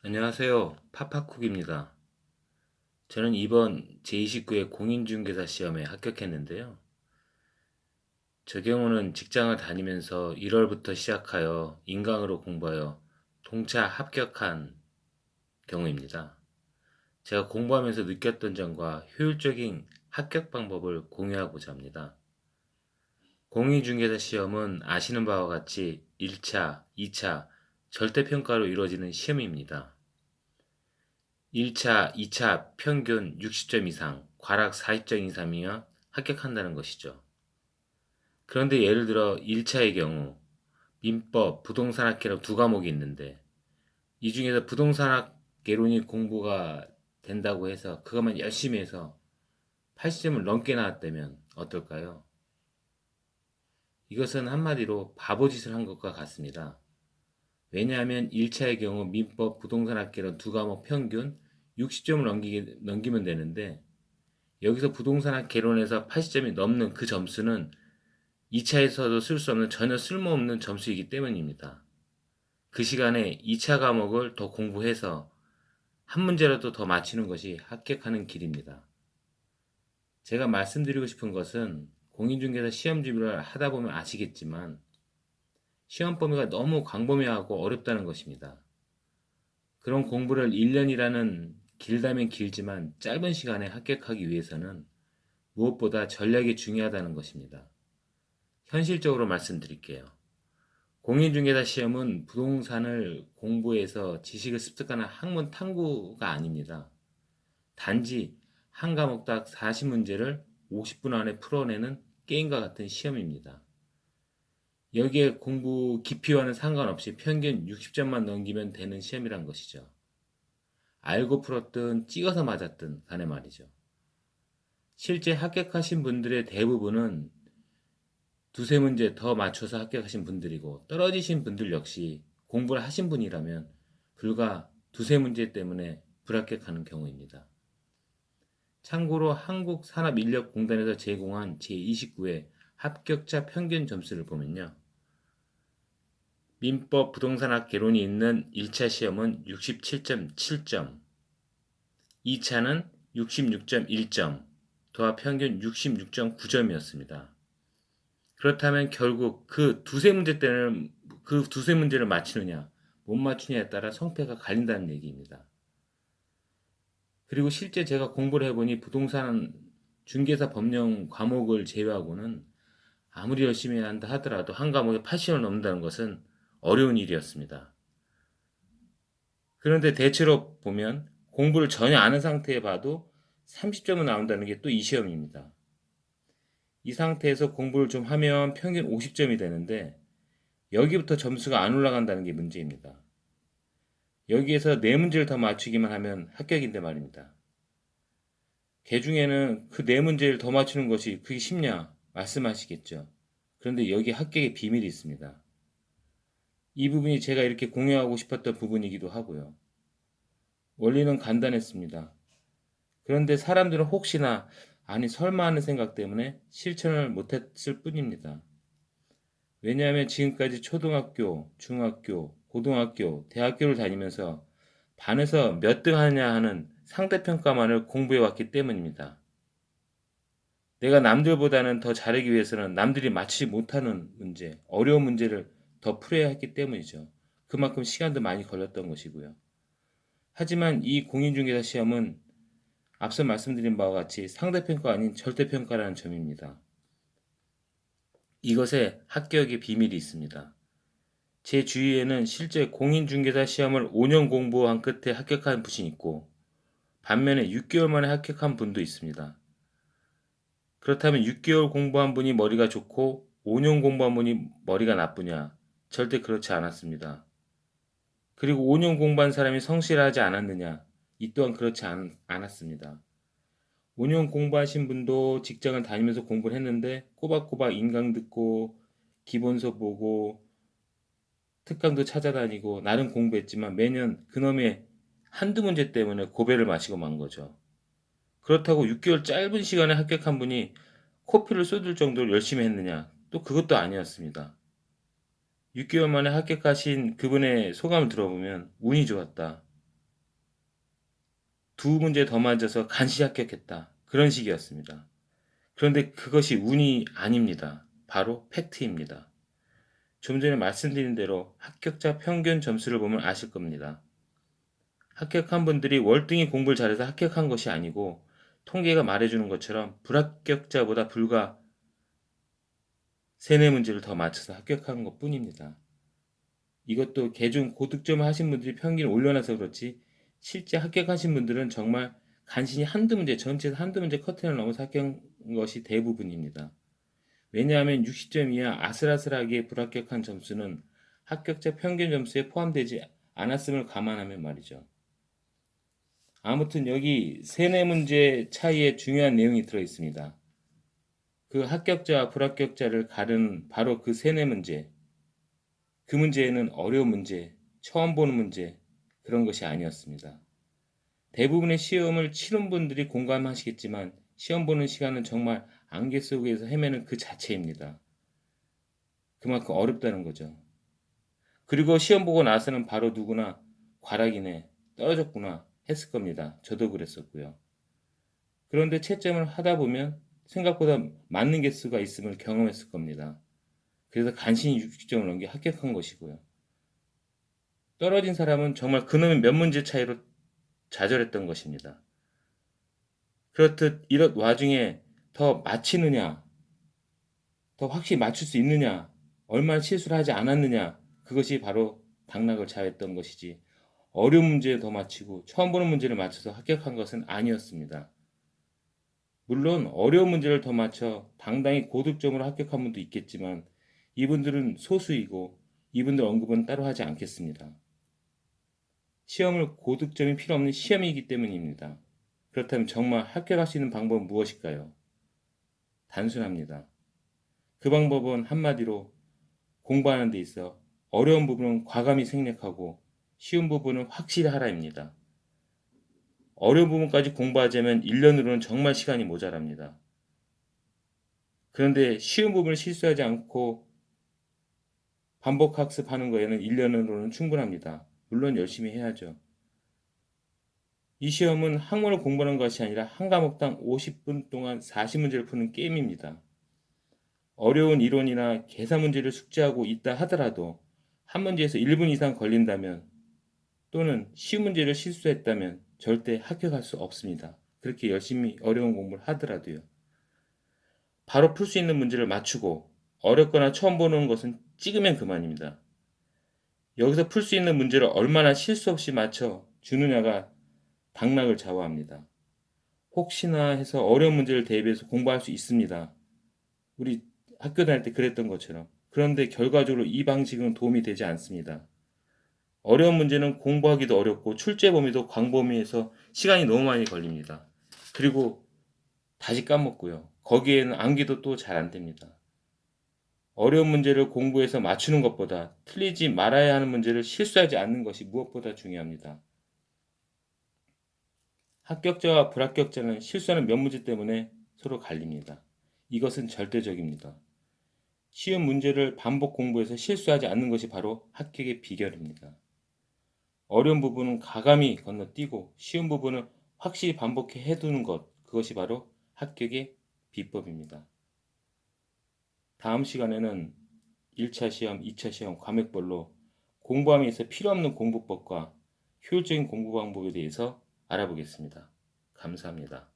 안녕하세요. 파파쿡입니다. 저는 이번 제29회 공인중개사 시험에 합격했는데요. 저 경우는 직장을 다니면서 1월부터 시작하여 인강으로 공부하여 동차 합격한 경우입니다. 제가 공부하면서 느꼈던 점과 효율적인 합격 방법을 공유하고자 합니다. 공인중개사 시험은 아시는 바와 같이 1차, 2차 절대평가로 이루어지는 시험입니다. 1차, 2차 평균 60점 이상, 과락 40점 이상이면 합격한다는 것이죠. 그런데 예를 들어 1차의 경우 민법, 부동산학개론 두 과목이 있는데 이 중에서 부동산학개론이 공부가 된다고 해서 그것만 열심히 해서 80점을 넘게 나왔다면 어떨까요? 이것은 한마디로 바보짓을 한 것과 같습니다. 왜냐하면 1차의 경우 민법, 부동산학개론 두 과목 평균 60점을 넘기면 되는데 여기서 부동산학 개론에서 80점이 넘는 그 점수는 2차에서도 쓸 수 없는 전혀 쓸모없는 점수이기 때문입니다. 그 시간에 2차 과목을 더 공부해서 한 문제라도 더 맞히는 것이 합격하는 길입니다. 제가 말씀드리고 싶은 것은 공인중개사 시험 준비를 하다 보면 아시겠지만 시험 범위가 너무 광범위하고 어렵다는 것입니다. 그런 공부를 1년이라는 길다면 길지만 짧은 시간에 합격하기 위해서는 무엇보다 전략이 중요하다는 것입니다. 현실적으로 말씀드릴게요. 공인중개사 시험은 부동산을 공부해서 지식을 습득하는 학문 탐구가 아닙니다. 단지 한 과목당 40문제를 50분 안에 풀어내는 게임과 같은 시험입니다. 여기에 공부 깊이와는 상관없이 평균 60점만 넘기면 되는 시험이란 것이죠. 알고 풀었든 찍어서 맞았든 간에 말이죠. 실제 합격하신 분들의 대부분은 두세 문제 더 맞춰서 합격하신 분들이고 떨어지신 분들 역시 공부를 하신 분이라면 불과 두세 문제 때문에 불합격하는 경우입니다. 참고로 한국산업인력공단에서 제공한 제29회 합격자 평균 점수를 보면요. 민법 부동산학 개론이 있는 1차 시험은 67.7점, 2차는 66.1점, 도합 평균 66.9점이었습니다. 그렇다면 결국 그 두세 문제를 맞히느냐, 못 맞추냐에 따라 성패가 갈린다는 얘기입니다. 그리고 실제 제가 공부를 해보니 부동산 중개사 법령 과목을 제외하고는 아무리 열심히 한다 하더라도 한 과목에 80을 넘는다는 것은 어려운 일이었습니다. 그런데 대체로 보면 공부를 전혀 안 한 상태에 봐도 30점은 나온다는 게 또 이 시험입니다. 이 상태에서 공부를 좀 하면 평균 50점이 되는데 여기부터 점수가 안 올라간다는 게 문제입니다. 여기에서 네 문제를 더 맞추기만 하면 합격인데 말입니다. 개중에는 그 네 문제를 더 맞추는 것이 그게 쉽냐 말씀하시겠죠. 그런데 여기 합격의 비밀이 있습니다. 이 부분이 제가 이렇게 공유하고 싶었던 부분이기도 하고요. 원리는 간단했습니다. 그런데 사람들은 혹시나 아니 설마 하는 생각 때문에 실천을 못했을 뿐입니다. 왜냐하면 지금까지 초등학교, 중학교, 고등학교, 대학교를 다니면서 반에서 몇 등 하냐 하는 상대평가만을 공부해 왔기 때문입니다. 내가 남들보다는 더 잘하기 위해서는 남들이 맞히지 못하는 문제, 어려운 문제를 더 풀어야 했기 때문이죠. 그만큼 시간도 많이 걸렸던 것이고요. 하지만 이 공인중개사 시험은 앞서 말씀드린 바와 같이 상대평가 아닌 절대평가라는 점입니다. 이것에 합격의 비밀이 있습니다. 제 주위에는 실제 공인중개사 시험을 5년 공부한 끝에 합격한 분이 있고 반면에 6개월 만에 합격한 분도 있습니다. 그렇다면 6개월 공부한 분이 머리가 좋고 5년 공부한 분이 머리가 나쁘냐? 절대 그렇지 않았습니다. 그리고 5년 공부한 사람이 성실하지 않았느냐? 이 또한 그렇지 않았습니다. 5년 공부하신 분도 직장을 다니면서 공부를 했는데 꼬박꼬박 인강 듣고 기본서 보고 특강도 찾아다니고 나름 공부했지만 매년 그놈의 한두 문제 때문에 고배를 마시고 만 거죠. 그렇다고 6개월 짧은 시간에 합격한 분이 코피를 쏟을 정도로 열심히 했느냐? 또 그것도 아니었습니다. 6개월 만에 합격하신 그분의 소감을 들어보면 운이 좋았다. 두 문제 더 맞아서 간신히 합격했다. 그런 식이었습니다. 그런데 그것이 운이 아닙니다. 바로 팩트입니다. 좀 전에 말씀드린 대로 합격자 평균 점수를 보면 아실 겁니다. 합격한 분들이 월등히 공부를 잘해서 합격한 것이 아니고 통계가 말해주는 것처럼 불합격자보다 불과 3, 4문제를 더 맞춰서 합격한 것 뿐입니다. 이것도 개중 고득점을 하신 분들이 평균 올려놔서 그렇지 실제 합격하신 분들은 정말 간신히 한두 문제, 전체에서 한두 문제 커튼을 넘어서 합격한 것이 대부분입니다. 왜냐하면 60점 이하 아슬아슬하게 불합격한 점수는 합격자 평균 점수에 포함되지 않았음을 감안하면 말이죠. 아무튼 여기 3, 4문제 차이에 중요한 내용이 들어있습니다. 그 합격자와 불합격자를 가른 바로 그 3, 4문제. 그 문제에는 어려운 문제, 처음 보는 문제 그런 것이 아니었습니다. 대부분의 시험을 치른 분들이 공감하시겠지만 시험 보는 시간은 정말 안개 속에서 헤매는 그 자체입니다. 그만큼 어렵다는 거죠. 그리고 시험 보고 나서는 바로 누구나 과락이네, 떨어졌구나 했을 겁니다. 저도 그랬었고요. 그런데 채점을 하다 보면 생각보다 맞는 개수가 있음을 경험했을 겁니다. 그래서 간신히 60점을 넘겨 합격한 것이고요. 떨어진 사람은 정말 그놈의 몇 문제 차이로 좌절했던 것입니다. 그렇듯 이런 와중에 더 맞히느냐, 더 확실히 맞출 수 있느냐, 얼마나 실수를 하지 않았느냐, 그것이 바로 당락을 좌우했던 것이지 어려운 문제를 더 맞히고 처음 보는 문제를 맞춰서 합격한 것은 아니었습니다. 물론 어려운 문제를 더 맞춰 당당히 고득점으로 합격한 분도 있겠지만 이분들은 소수이고 이분들 언급은 따로 하지 않겠습니다. 시험을 고득점이 필요 없는 시험이기 때문입니다. 그렇다면 정말 합격할 수 있는 방법은 무엇일까요? 단순합니다. 그 방법은 한마디로 공부하는 데 있어 어려운 부분은 과감히 생략하고 쉬운 부분은 확실히 하라입니다. 어려운 부분까지 공부하자면 1년으로는 정말 시간이 모자랍니다. 그런데 쉬운 부분을 실수하지 않고 반복 학습하는 거에는 1년으로는 충분합니다. 물론 열심히 해야죠. 이 시험은 학문을 공부하는 것이 아니라 한 과목당 50분 동안 40문제를 푸는 게임입니다. 어려운 이론이나 계산 문제를 숙지하고 있다 하더라도 한 문제에서 1분 이상 걸린다면 또는 쉬운 문제를 실수했다면 절대 합격할 수 없습니다. 그렇게 열심히 어려운 공부를 하더라도요. 바로 풀 수 있는 문제를 맞추고 어렵거나 처음 보는 것은 찍으면 그만입니다. 여기서 풀 수 있는 문제를 얼마나 실수 없이 맞춰 주느냐가 당락을 좌우합니다. 혹시나 해서 어려운 문제를 대비해서 공부할 수 있습니다. 우리 학교 다닐 때 그랬던 것처럼. 그런데 결과적으로 이 방식은 도움이 되지 않습니다. 어려운 문제는 공부하기도 어렵고 출제 범위도 광범위해서 시간이 너무 많이 걸립니다. 그리고 다시 까먹고요. 거기에는 암기도 또 잘 안 됩니다. 어려운 문제를 공부해서 맞추는 것보다 틀리지 말아야 하는 문제를 실수하지 않는 것이 무엇보다 중요합니다. 합격자와 불합격자는 실수하는 몇 문제 때문에 서로 갈립니다. 이것은 절대적입니다. 쉬운 문제를 반복 공부해서 실수하지 않는 것이 바로 합격의 비결입니다. 어려운 부분은 가감히 건너뛰고 쉬운 부분은 확실히 반복해 해두는 것, 그것이 바로 합격의 비법입니다. 다음 시간에는 1차 시험, 2차 시험 과목별로 공부함에 있어 필요 없는 공부법과 효율적인 공부 방법에 대해서 알아보겠습니다. 감사합니다.